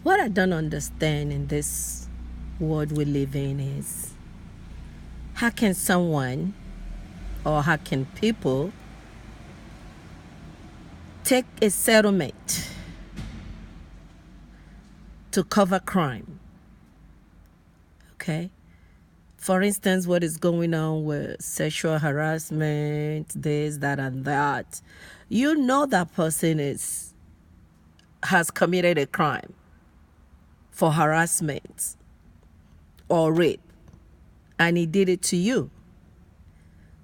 What I don't understand in this world we live in is how can someone or how can people take a settlement to cover crime? Okay? For instance, what is going on with sexual harassment, this, that, and that. You know that person has committed a crime for harassment or rape, and he did it to you.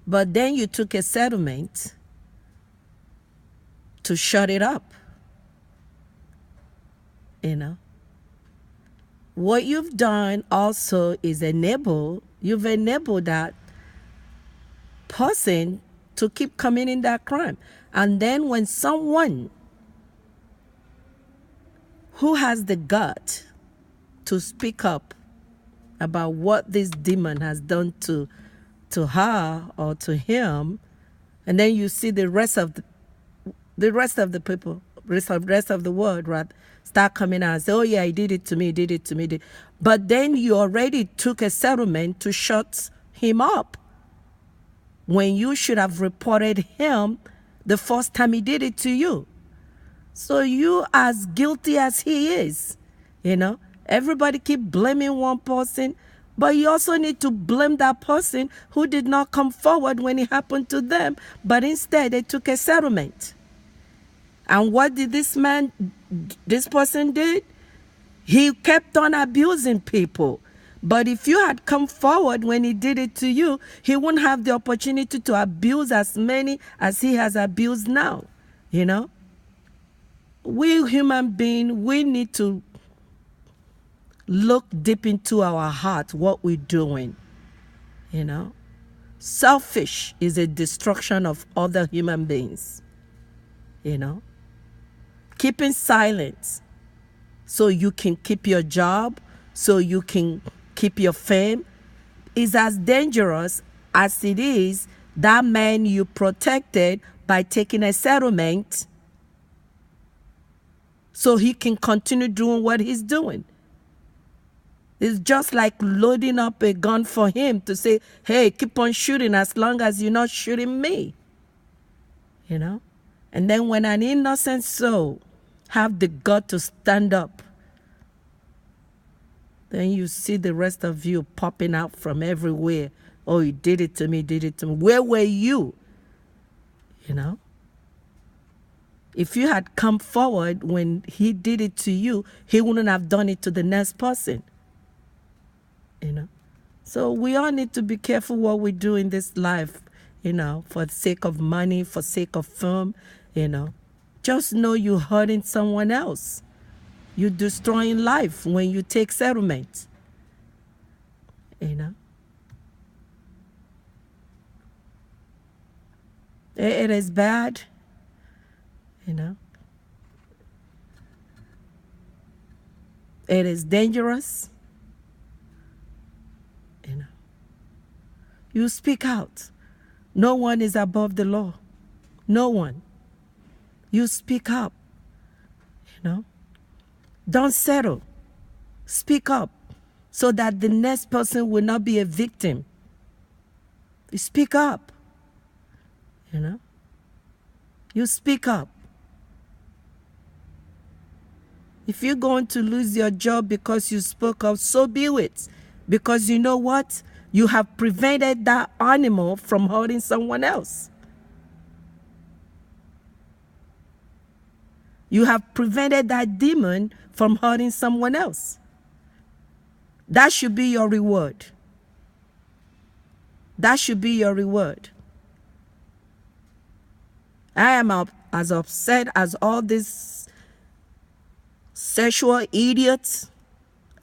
But then you took a settlement to shut it up. You know? What you've done also is you've enabled that person to keep committing that crime. And then when someone who has the gut to speak up about what this demon has done to her or to him, and then you see the rest of the people, rest of the world, right, start coming out and say, oh yeah, he did it to me, he did it to me. But then you already took a settlement to shut him up when you should have reported him the first time he did it to you. So you as guilty as he is, you know. Everybody keep blaming one person, but you also need to blame that person who did not come forward when it happened to them, but instead they took a settlement. And what did this person did? He kept on abusing people. But if you had come forward when he did it to you, he wouldn't have the opportunity to abuse as many as he has abused now, you know. We human beings, we need to look deep into our heart what we're doing, you know. Selfish is a destruction of other human beings, you know. Keeping silent so you can keep your job, so you can keep your fame, is as dangerous as it is that man you protected by taking a settlement so he can continue doing what he's doing. It's just like loading up a gun for him to say, hey, keep on shooting as long as you're not shooting me. You know? And then when an innocent soul have the gut to stand up, then you see the rest of you popping out from everywhere. Oh, he did it to me, did it to me. Where were you? You know? If you had come forward when he did it to you, he wouldn't have done it to the next person. You know? So we all need to be careful what we do in this life, you know, for the sake of money, for sake of fame, you know. Just know you're hurting someone else. You're destroying life when you take settlement, you know. It is bad, you know. It is dangerous, you know. You speak out. No one is above the law. No one. You speak up, you know. Don't settle. Speak up so that the next person will not be a victim. You speak up, you know. You speak up. If you're going to lose your job because you spoke up, so be it. Because you know what? You have prevented that animal from hurting someone else. You have prevented that demon from hurting someone else. That should be your reward. That should be your reward. I am as upset as all these sexual idiots,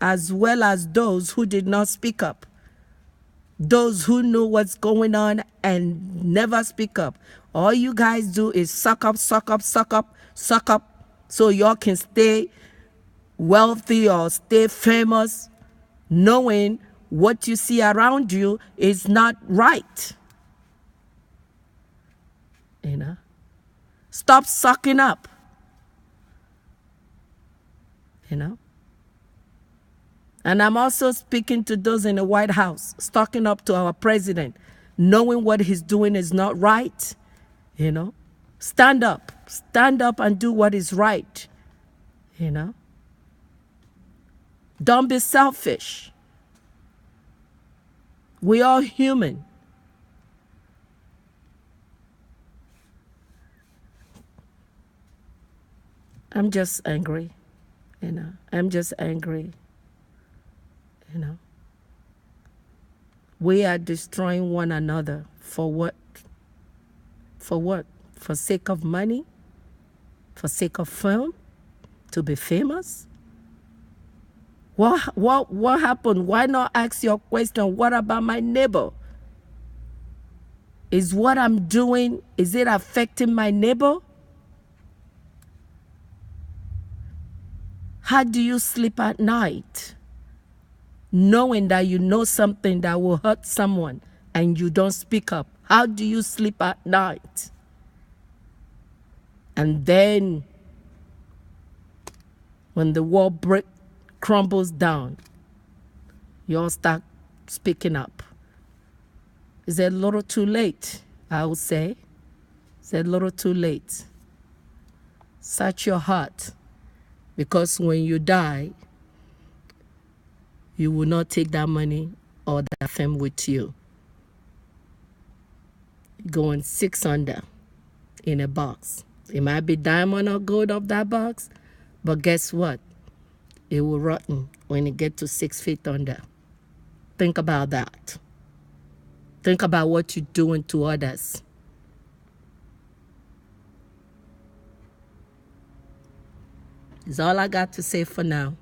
as well as those who did not speak up. Those who knew what's going on and never speak up. All you guys do is suck up, suck up, suck up, suck up, so y'all can stay wealthy or stay famous, knowing what you see around you is not right. You know? Stop sucking up. You know? And I'm also speaking to those in the White House, stalking up to our president, knowing what he's doing is not right. You know, stand up and do what is right. You know, don't be selfish. We are human. I'm just angry. You know, I'm just angry. You know, we are destroying one another for what? For what? For sake of money? For sake of fame? To be famous? What happened? Why not ask your question? What about my neighbor? Is what I'm doing, is it affecting my neighbor? How do you sleep at night knowing that you know something that will hurt someone and you don't speak up? How do you sleep at night? And then when the wall crumbles down, you all start speaking up. Is it a little too late? I would say. Is it a little too late? Search your heart, because when you die, you will not take that money or that fame with you. Going 6 under in a box. It might be diamond or gold of that box, but guess what? It will rotten when it gets to 6 feet under. Think about that. Think about what you're doing to others. That's all I got to say for now.